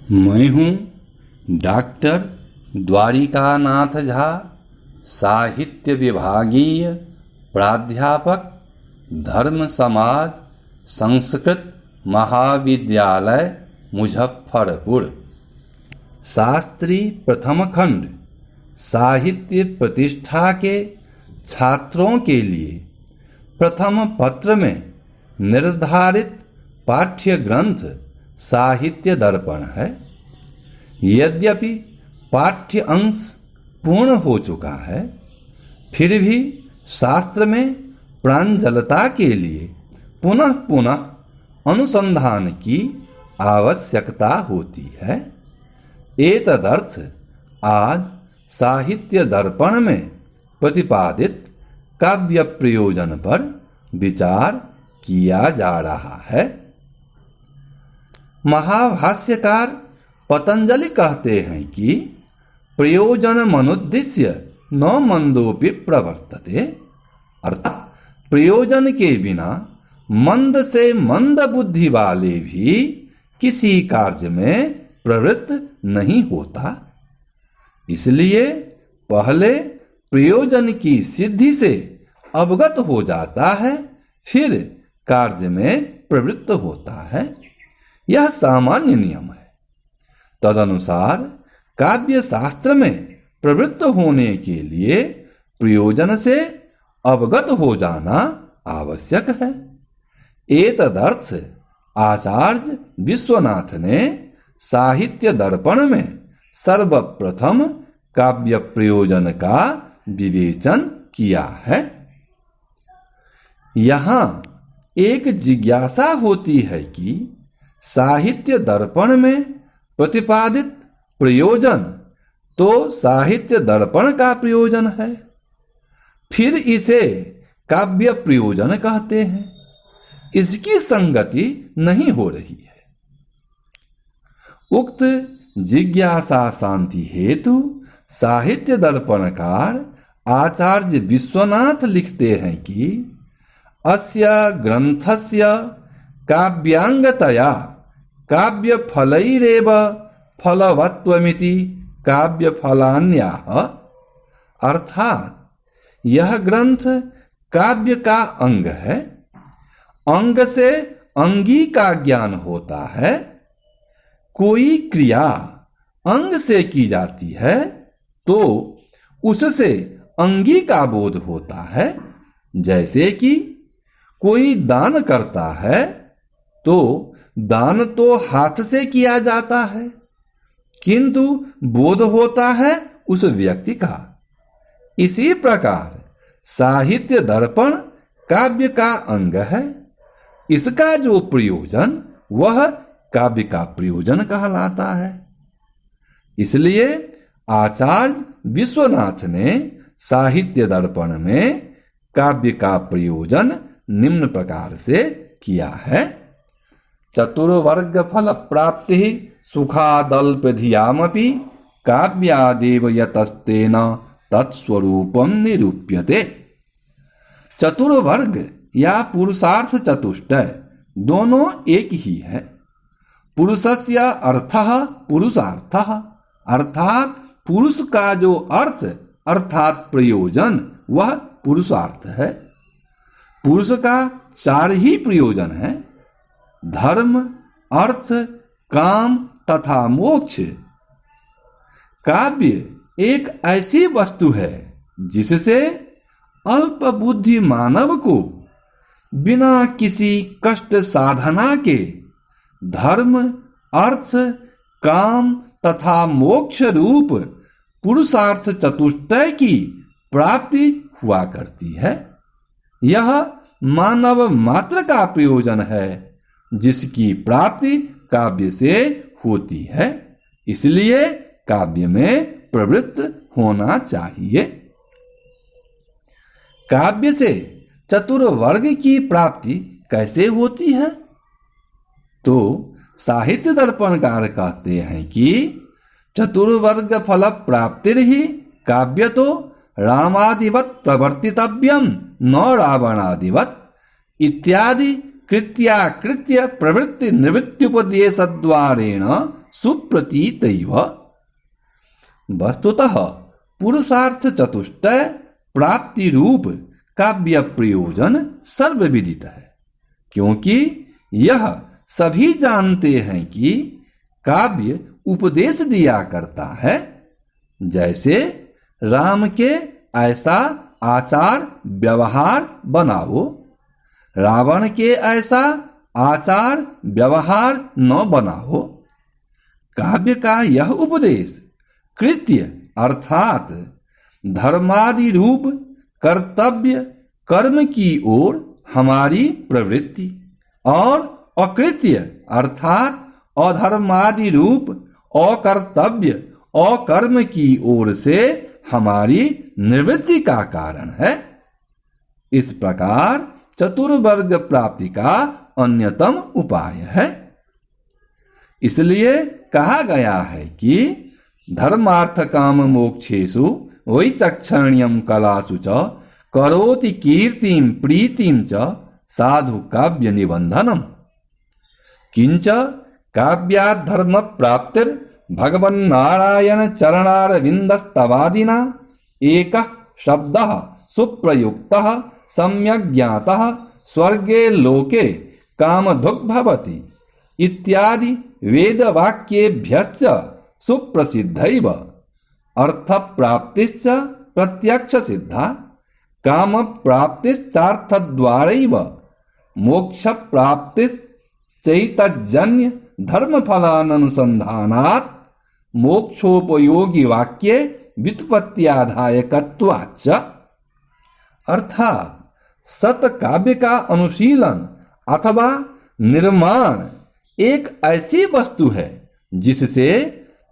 मैं हूँ डॉक्टर द्वारिकानाथ झा, साहित्य विभागीय प्राध्यापक, धर्म समाज संस्कृत महाविद्यालय मुजफ्फरपुर। शास्त्री प्रथम खंड साहित्य प्रतिष्ठा के छात्रों के लिए प्रथम पत्र में निर्धारित पाठ्य ग्रंथ साहित्य दर्पण है। यद्यपि पाठ्य अंश पूर्ण हो चुका है, फिर भी शास्त्र में प्रांजलता के लिए पुनः पुनः अनुसंधान की आवश्यकता होती है। एतदर्थ आज साहित्य दर्पण में प्रतिपादित काव्य प्रयोजन पर विचार किया जा रहा है। महाभाष्यकार पतंजलि कहते हैं कि प्रयोजन मनुद्देश्य न मंदोपि प्रवर्तते, अर्थात प्रयोजन के बिना मंद से मंद बुद्धि वाले भी किसी कार्य में प्रवृत्त नहीं होता। इसलिए पहले प्रयोजन की सिद्धि से अवगत हो जाता है, फिर कार्य में प्रवृत्त होता है। यह सामान्य नियम है। तदनुसार काव्य शास्त्र में प्रवृत्त होने के लिए प्रयोजन से अवगत हो जाना आवश्यक है। एतदर्थ आचार्य विश्वनाथ ने साहित्य दर्पण में सर्वप्रथम काव्य प्रयोजन का विवेचन किया है। यहाँ एक जिज्ञासा होती है कि साहित्य दर्पण में प्रतिपादित प्रयोजन तो साहित्य दर्पण का प्रयोजन है, फिर इसे काव्य प्रयोजन कहते हैं। इसकी संगति नहीं हो रही है। उक्त जिज्ञासा शांति हेतु साहित्य दर्पणकार आचार्य विश्वनाथ लिखते हैं कि अस्य ग्रंथस्य काव्यांगतया काव्य फलैरेव फलवत्वमिति काव्य फलान्याह, अर्थात यह ग्रंथ काव्य का अंग है। अंग से अंगी का ज्ञान होता है। कोई क्रिया अंग से की जाती है तो उससे अंगी का बोध होता है। जैसे कि कोई दान करता है तो दान तो हाथ से किया जाता है, किंतु बोध होता है उस व्यक्ति का। इसी प्रकार साहित्य दर्पण काव्य का अंग है। इसका जो प्रयोजन वह काव्य का प्रयोजन कहलाता है। इसलिए आचार्य विश्वनाथ ने साहित्य दर्पण में काव्य का प्रयोजन निम्न प्रकार से किया है। चतुर्वर्ग फल प्राप्ति सुखादल्पधियामपि काव्यादेव यतस्तेन तत्स्वरूपम निरूप्यते। चतुर्वर्ग या पुरुषार्थ चतुष्टय दोनों एक ही है। पुरुषस्य अर्थः पुरुषार्थः, अर्थात पुरुष का जो अर्थ अर्थात प्रयोजन वह पुरुषार्थ है। पुरुष का 4 ही प्रयोजन है: धर्म, अर्थ, काम तथा मोक्ष। काव्य एक ऐसी वस्तु है जिससे अल्प बुद्धि मानव को बिना किसी कष्ट साधना के धर्म, अर्थ, काम तथा मोक्ष रूप पुरुषार्थ चतुष्टय की प्राप्ति हुआ करती है। यह मानव मात्र का प्रयोजन है जिसकी प्राप्ति काव्य से होती है। इसलिए काव्य में प्रवृत्त होना चाहिए। काव्य से चतुर्वर्ग की प्राप्ति कैसे होती है? तो साहित्य दर्पणकार कहते हैं कि चतुर्वर्ग फल प्राप्तिर ही काव्य तो रामादिवत प्रवर्तितव्यम न रावणादिवत इत्यादि कृत्याकृत्य प्रवृत्ति निवृत्त्युपदेशद्वारेण सुप्रतीतैव। वस्तुतः पुरुषार्थ चतुष्टय प्राप्ति रूप काव्य प्रयोजन सर्वविदित है, क्योंकि यह सभी जानते हैं कि काव्य उपदेश दिया करता है। जैसे राम के ऐसा आचार व्यवहार बनाओ, रावण के ऐसा आचार व्यवहार न बनाओ। काव्य का यह उपदेश कृत्य अर्थात धर्मादि रूप कर्तव्य कर्म की ओर हमारी प्रवृत्ति और अकृत्य अर्थात अधर्मादि रूप अकर्तव्य अकर्म की ओर से हमारी निवृत्ति का कारण है। इस प्रकार चतुर्वर्ग प्राप्ति का अन्यतम उपाय है। इसलिए कहा गया है कि धर्मार्थ काम मोक्षेषु वैचक्षण्यम कलासु च करोति कीर्तिम प्रीतिम च साधु काव्य निबंधनम। किंच काव्यात् धर्म प्राप्तिर भगवन्नारायण चरणारविंदस्तवादिना एकः शब्दः सुप्रयुक्तः सम्यक् ज्ञातः स्वर्गे लोके कामधुक् भवति इत्यादि वेदवाक्येभ्यश्च सुप्रसिद्धैव। अर्थ प्राप्तिश्च प्रत्यक्ष सिद्धा काम प्राप्तिश्चार्थद्वारैव मोक्ष प्राप्तिश्चैतजन्य धर्म फलानुसंधानात् मोक्षोपयोगी वाक्ये व्युत्पत्त्याधायकत्वाच्च। अर्थात सत काव्य का अनुशीलन अथवा निर्माण एक ऐसी वस्तु है जिससे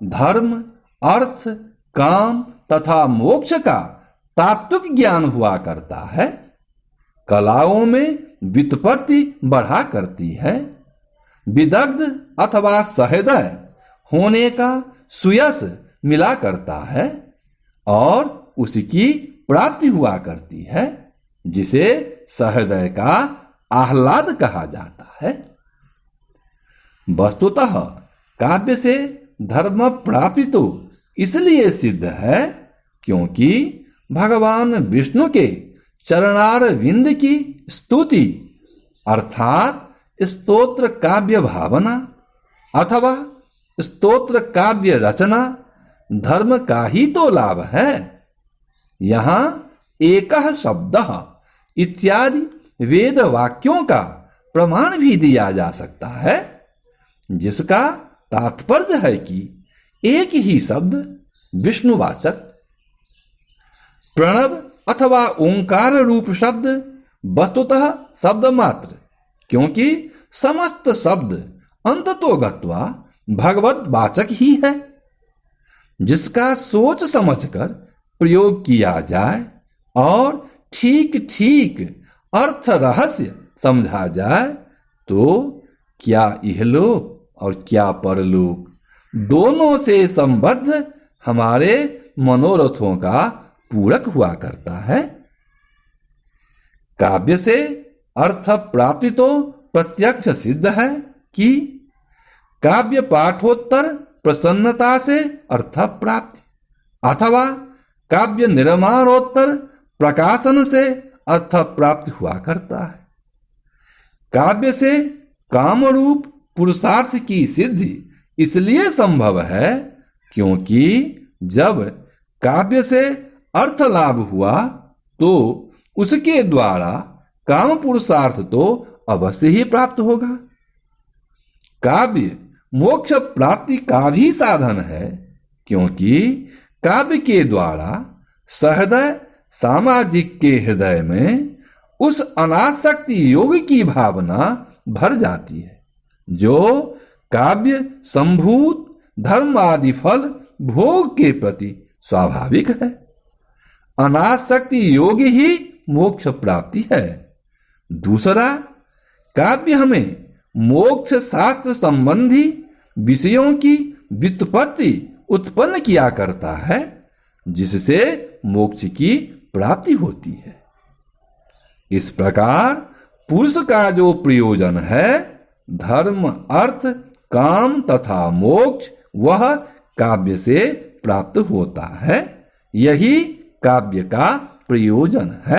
धर्म अर्थ काम तथा मोक्ष का तात्विक ज्ञान हुआ करता है, कलाओं में व्युत्पत्ति बढ़ा करती है, विदग्ध अथवा सहृदय होने का सुयश मिला करता है और उसकी प्राप्ति हुआ करती है, जिसे सहृदय का आह्लाद कहा जाता है। वस्तुतः काव्य से धर्म प्राप्ति तो इसलिए सिद्ध है क्योंकि भगवान विष्णु के चरणारविंद की स्तुति अर्थात स्तोत्र काव्य भावना अथवा स्तोत्र काव्य रचना धर्म का ही तो लाभ है। यहाँ एकः शब्दः इत्यादि वेद वाक्यों का प्रमाण भी दिया जा सकता है, जिसका तात्पर्य है कि एक ही शब्द विष्णुवाचक प्रणव अथवा ओंकार रूप शब्द वस्तुतः शब्द मात्र, क्योंकि समस्त शब्द अंततोगत्वा भगवत वाचक ही है, जिसका सोच समझकर प्रयोग किया जाए और ठीक ठीक अर्थ रहस्य समझा जाए तो क्या इहलोक और क्या परलोक दोनों से संबद्ध हमारे मनोरथों का पूरक हुआ करता है। काव्य से अर्थ प्राप्ति तो प्रत्यक्ष सिद्ध है कि काव्य पाठोत्तर प्रसन्नता से अर्थ प्राप्ति अथवा काव्य निर्माणोत्तर प्रकाशन से अर्थ प्राप्ति हुआ करता है। काव्य से कामरूप पुरुषार्थ की सिद्धि इसलिए संभव है क्योंकि जब काव्य से अर्थ लाभ हुआ तो उसके द्वारा काम पुरुषार्थ तो अवश्य ही प्राप्त होगा। काव्य मोक्ष प्राप्ति का भी साधन है क्योंकि काव्य के द्वारा सहृदय सामाजिक के हृदय में उस अनासक्ति योग की भावना भर जाती है जो काव्य संभूत धर्म आदि फल भोग के प्रति स्वाभाविक है। अनासक्ति योग ही मोक्ष प्राप्ति है। दूसरा, काव्य हमें मोक्ष शास्त्र संबंधी विषयों की व्युत्पत्ति उत्पन्न किया करता है, जिससे मोक्ष की प्राप्ति होती है। इस प्रकार पुरुष का जो प्रयोजन है धर्म अर्थ काम तथा मोक्ष वह काव्य से प्राप्त होता है। यही काव्य का प्रयोजन है।